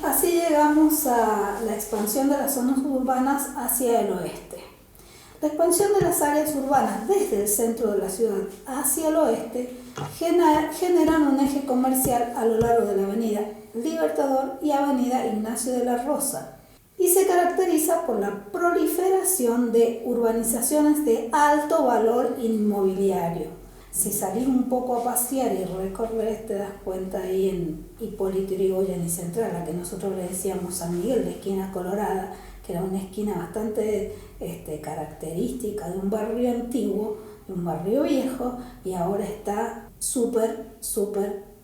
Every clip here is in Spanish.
Así llegamos a la expansión de las zonas urbanas hacia el oeste. La expansión de las áreas urbanas desde el centro de la ciudad hacia el oeste generan un eje comercial a lo largo de la avenida Libertador y avenida Ignacio de la Rosa, y se caracteriza por la proliferación de urbanizaciones de alto valor inmobiliario. Si salís un poco a pasear y recorres, te das cuenta ahí en Hipólito Yrigoyen y Central, a que nosotros le decíamos San Miguel, de esquina colorada, que era una esquina bastante característica de un barrio antiguo, de un barrio viejo, y ahora está súper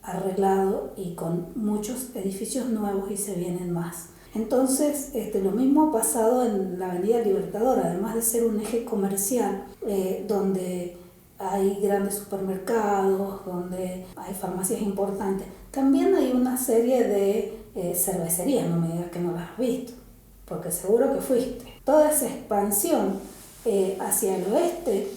arreglado y con muchos edificios nuevos, y se vienen más. Entonces, lo mismo ha pasado en la avenida Libertador. Además de ser un eje comercial donde hay grandes supermercados, donde hay farmacias importantes, también hay una serie de cervecerías. No me digas que no las has visto, porque seguro que fuiste. Toda esa expansión hacia el oeste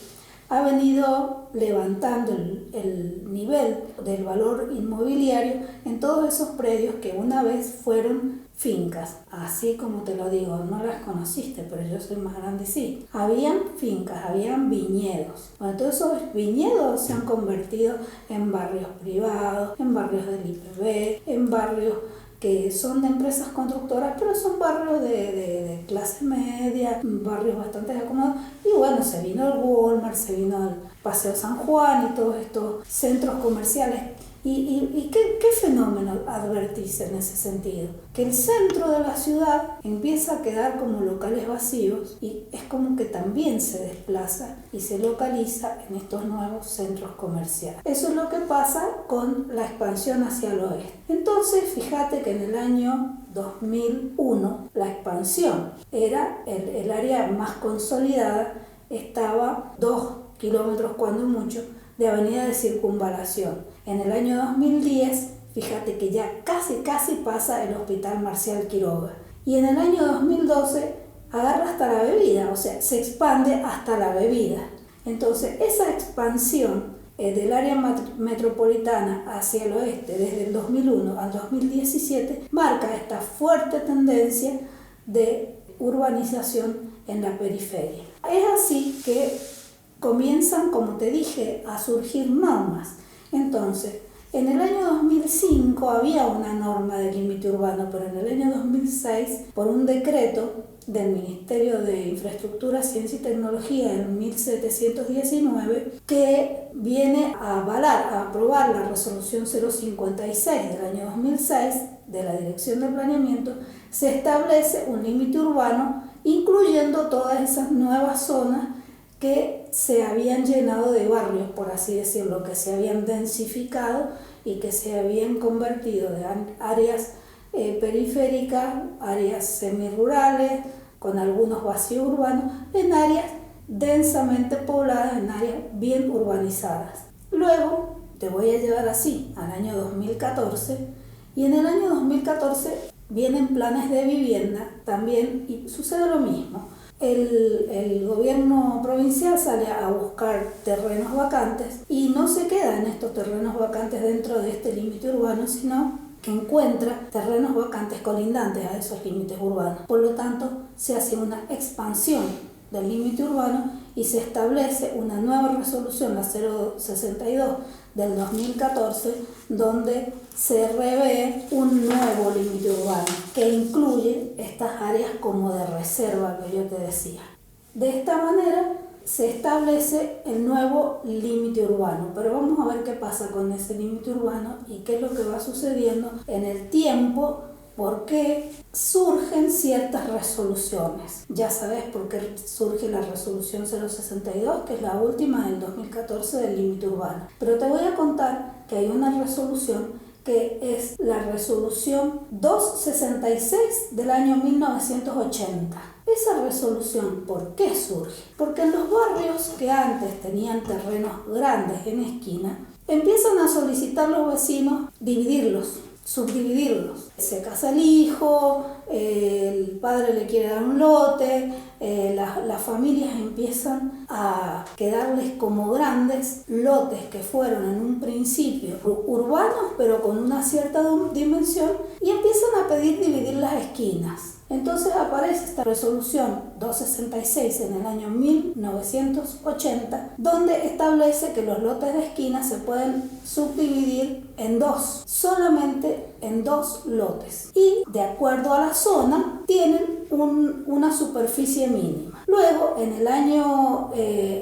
ha venido levantando el nivel del valor inmobiliario en todos esos predios que una vez fueron fincas. Así como te lo digo, no las conociste, pero yo soy más grande y sí. Habían fincas, habían viñedos. Bueno, todos esos viñedos se han convertido en barrios privados, en barrios del IPB, en barrios que son de empresas constructoras, pero son barrios de clase media, barrios bastante acomodados. Y bueno, se vino el Walmart, se vino el Paseo San Juan y todos estos centros comerciales. ¿Y qué fenómeno advertís en ese sentido? Que el centro de la ciudad empieza a quedar como locales vacíos, y es como que también se desplaza y se localiza en estos nuevos centros comerciales. Eso es lo que pasa con la expansión hacia el oeste. Entonces, fíjate que en el año 2001 la expansión era el área más consolidada, estaba 2 kilómetros cuando mucho de avenida de circunvalación. En el año 2010, fíjate que ya casi pasa el Hospital Marcial Quiroga. Y en el año 2012 agarra hasta la Bebida, o sea, se expande hasta la Bebida. Entonces, esa expansión del área metropolitana hacia el oeste desde el 2001 al 2017 marca esta fuerte tendencia de urbanización en la periferia. Es así que comienzan, como te dije, a surgir normas. Entonces, en el año 2005 había una norma de límite urbano, pero en el año 2006, por un decreto del Ministerio de Infraestructura, Ciencia y Tecnología, en 1719, que viene a avalar, a aprobar la resolución 056 del año 2006 de la Dirección de Planeamiento, se establece un límite urbano incluyendo todas esas nuevas zonas que se habían llenado de barrios, por así decirlo, que se habían densificado y que se habían convertido de áreas periféricas, áreas semirurales, con algunos vacíos urbanos, en áreas densamente pobladas, en áreas bien urbanizadas. Luego te voy a llevar así al año 2014, y en el año 2014 vienen planes de vivienda también, y sucede lo mismo. El gobierno provincial sale a buscar terrenos vacantes y no se queda en estos terrenos vacantes dentro de este límite urbano, sino que encuentra terrenos vacantes colindantes a esos límites urbanos. Por lo tanto, se hace una expansión del límite urbano y se establece una nueva resolución, la 062 del 2014, donde se revé un nuevo límite urbano que incluye estas áreas como de reserva que yo te decía. De esta manera se establece el nuevo límite urbano, pero vamos a ver qué pasa con ese límite urbano y qué es lo que va sucediendo en el tiempo, por qué surgen ciertas resoluciones. Ya sabes por qué surge la resolución 062, que es la última del 2014 del límite urbano. Pero te voy a contar que hay una resolución que es la resolución 266 del año 1980. Esa resolución, ¿por qué surge? Porque en los barrios que antes tenían terrenos grandes en esquina, empiezan a solicitar los vecinos dividirlos, subdividirlos. Se casa el hijo, el padre le quiere dar un lote, las familias empiezan a quedarles como grandes lotes que fueron en un principio urbanos, pero con una cierta dimensión, y empiezan a pedir dividir las esquinas. Entonces aparece esta resolución 266 en el año 1980, donde establece que los lotes de esquinas se pueden subdividir en dos, solamente en dos lotes, y de acuerdo a la zona tienen una superficie mínima. Luego, en el año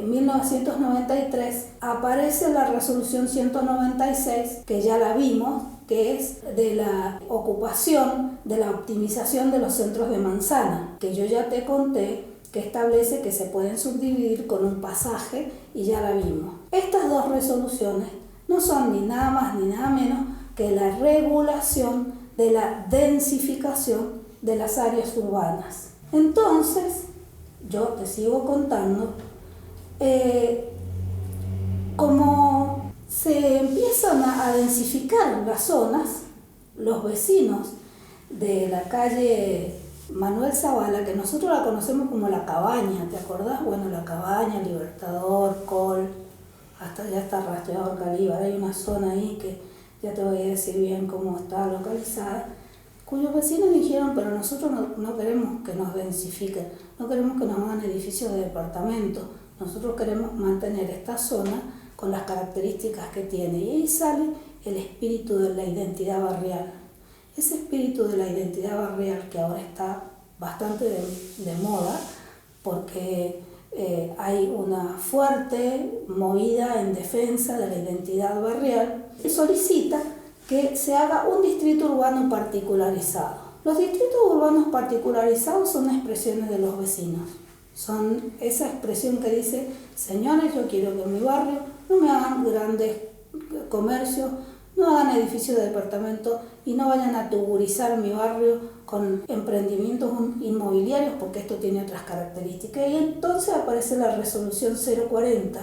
1993, aparece la resolución 196, que ya la vimos, que es de la ocupación, de la optimización de los centros de manzana, que yo ya te conté, que establece que se pueden subdividir con un pasaje, y ya la vimos. Estas dos resoluciones no son ni nada más ni nada menos que la regulación de la densificación de las áreas urbanas. Entonces, yo te sigo contando, como se empiezan a densificar las zonas, los vecinos de la calle Manuel Zavala, que nosotros la conocemos como La Cabaña, ¿te acordás? Bueno, La Cabaña, Libertador, Col, hasta allá está Rastreador Calíbar. Hay una zona ahí que ya te voy a decir bien cómo está localizada, cuyos vecinos dijeron, pero nosotros no queremos que nos densifiquen, no queremos que nos hagan edificios de departamento, nosotros queremos mantener esta zona con las características que tiene. Y ahí sale el espíritu de la identidad barrial. Ese espíritu de la identidad barrial, que ahora está bastante de moda, porque hay una fuerte movida en defensa de la identidad barrial, y solicita que se haga un distrito urbano particularizado. Los distritos urbanos particularizados son expresiones de los vecinos. Son esa expresión que dice, señores, yo quiero que en mi barrio no me hagan grandes comercios, no hagan edificios de departamento y no vayan a tuburizar mi barrio con emprendimientos inmobiliarios, porque esto tiene otras características. Y entonces aparece la resolución 040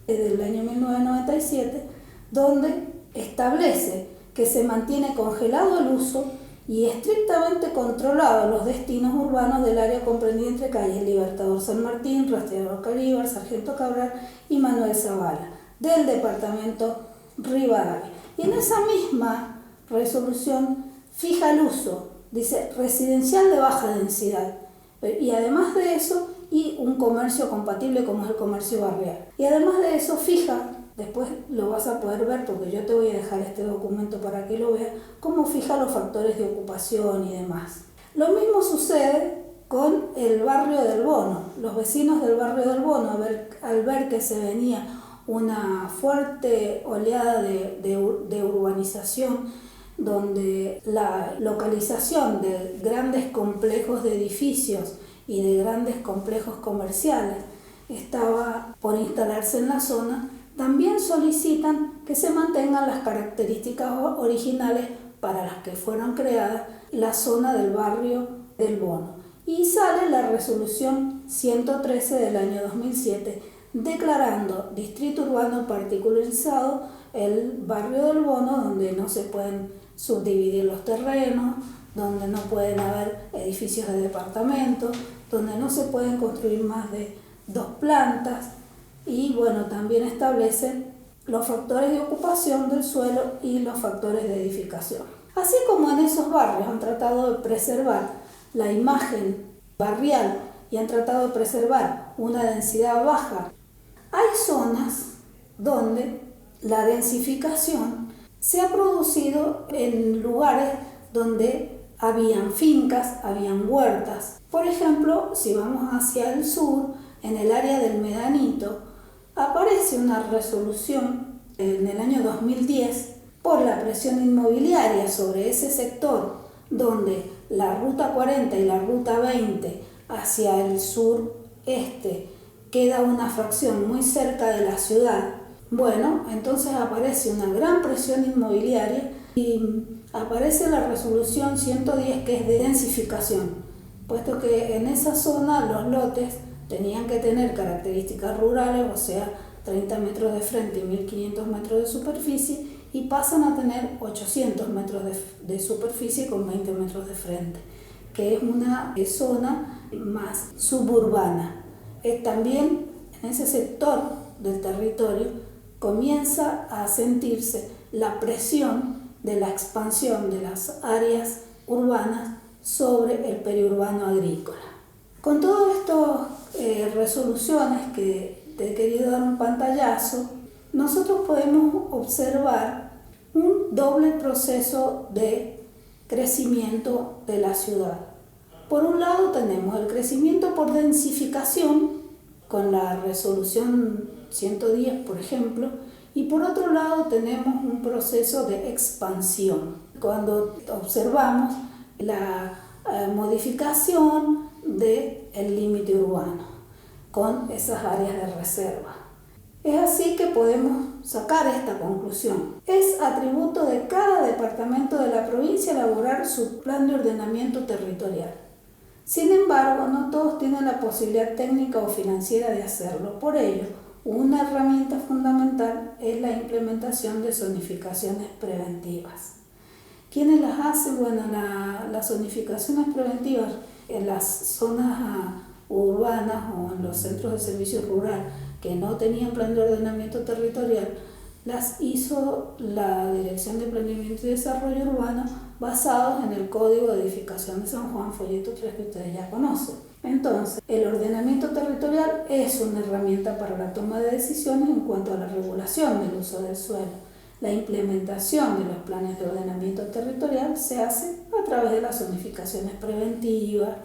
del año 1997, donde establece que se mantiene congelado el uso y estrictamente controlado los destinos urbanos del área comprendida entre calles Libertador San Martín, Rastreador Calíbar, Sargento Cabral y Manuel Zavala, del departamento Rivadavia. Y en esa misma resolución fija el uso, dice residencial de baja densidad, y además de eso, y un comercio compatible como es el comercio barrial. Y además de eso fija, después lo vas a poder ver porque yo te voy a dejar este documento para que lo veas, cómo fija los factores de ocupación y demás. Lo mismo sucede con el barrio del Bono. Los vecinos del barrio del Bono, al ver que se venía una fuerte oleada de urbanización, donde la localización de grandes complejos de edificios y de grandes complejos comerciales estaba por instalarse en la zona, también solicitan que se mantengan las características originales para las que fueron creadas la zona del barrio del Bono. Y sale la resolución 113 del año 2007, declarando distrito urbano particularizado el barrio del Bono, donde no se pueden subdividir los terrenos, donde no pueden haber edificios de departamentos, donde no se pueden construir más de 2 plantas, y bueno, también establece los factores de ocupación del suelo y los factores de edificación. Así como en esos barrios han tratado de preservar la imagen barrial y han tratado de preservar una densidad baja, hay zonas donde la densificación se ha producido en lugares donde habían fincas, habían huertas. Por ejemplo, si vamos hacia el sur, en el área del Medanito, aparece una resolución en el año 2010 por la presión inmobiliaria sobre ese sector, donde la ruta 40 y la ruta 20 hacia el sureste queda una fracción muy cerca de la ciudad. Bueno, entonces aparece una gran presión inmobiliaria y aparece la resolución 110, que es de densificación, puesto que en esa zona los lotes tenían que tener características rurales, o sea, 30 metros de frente y 1500 metros de superficie, y pasan a tener 800 metros de superficie con 20 metros de frente. que es una zona más suburbana. También en ese sector del territorio comienza a sentirse la presión de la expansión de las áreas urbanas sobre el periurbano agrícola. Con todas estas resoluciones que te he querido dar un pantallazo, nosotros podemos observar un doble proceso de crecimiento de la ciudad. Por un lado tenemos el crecimiento por densificación, con la resolución 110, por ejemplo, y por otro lado tenemos un proceso de expansión, cuando observamos la modificación del límite urbano con esas áreas de reserva. Es así que podemos sacar esta conclusión. Es atributo de cada departamento de la provincia elaborar su plan de ordenamiento territorial. Sin embargo, no todos tienen la posibilidad técnica o financiera de hacerlo. Por ello, una herramienta fundamental es la implementación de zonificaciones preventivas. ¿Quiénes las hacen? Bueno, las zonificaciones preventivas en las zonas urbanas o en los centros de servicio rural que no tenían plan de ordenamiento territorial, las hizo la Dirección de Planeamiento y Desarrollo Urbano basados en el Código de Edificación de San Juan, folleto 3, que ustedes ya conocen. Entonces, el ordenamiento territorial es una herramienta para la toma de decisiones en cuanto a la regulación del uso del suelo. La implementación de los planes de ordenamiento territorial se hace a través de las zonificaciones preventivas,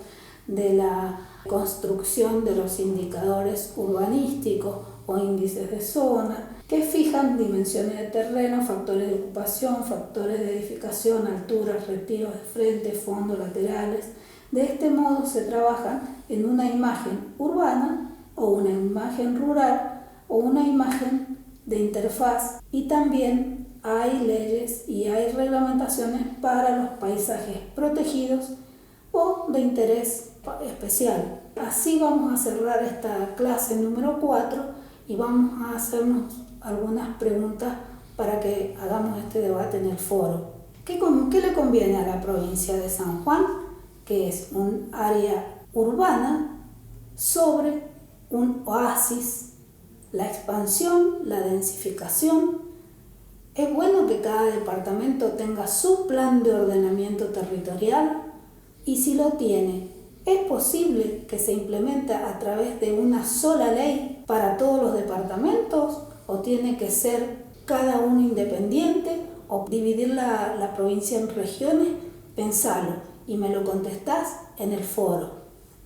de la construcción de los indicadores urbanísticos o índices de zona, que fijan dimensiones de terreno, factores de ocupación, factores de edificación, alturas, retiros de frente, fondo, laterales. De este modo se trabaja en una imagen urbana o una imagen rural o una imagen de interfaz, y también hay leyes y hay reglamentaciones para los paisajes protegidos o de interés especial. Así vamos a cerrar esta clase número 4 y vamos a hacernos algunas preguntas para que hagamos este debate en el foro. ¿Qué le conviene a la provincia de San Juan, que es un área urbana, sobre un oasis? La expansión, la densificación. Es bueno que cada departamento tenga su plan de ordenamiento territorial, y si lo tiene, ¿es posible que se implemente a través de una sola ley para todos los departamentos, o tiene que ser cada uno independiente, o dividir la provincia en regiones? Pensalo y me lo contestás en el foro.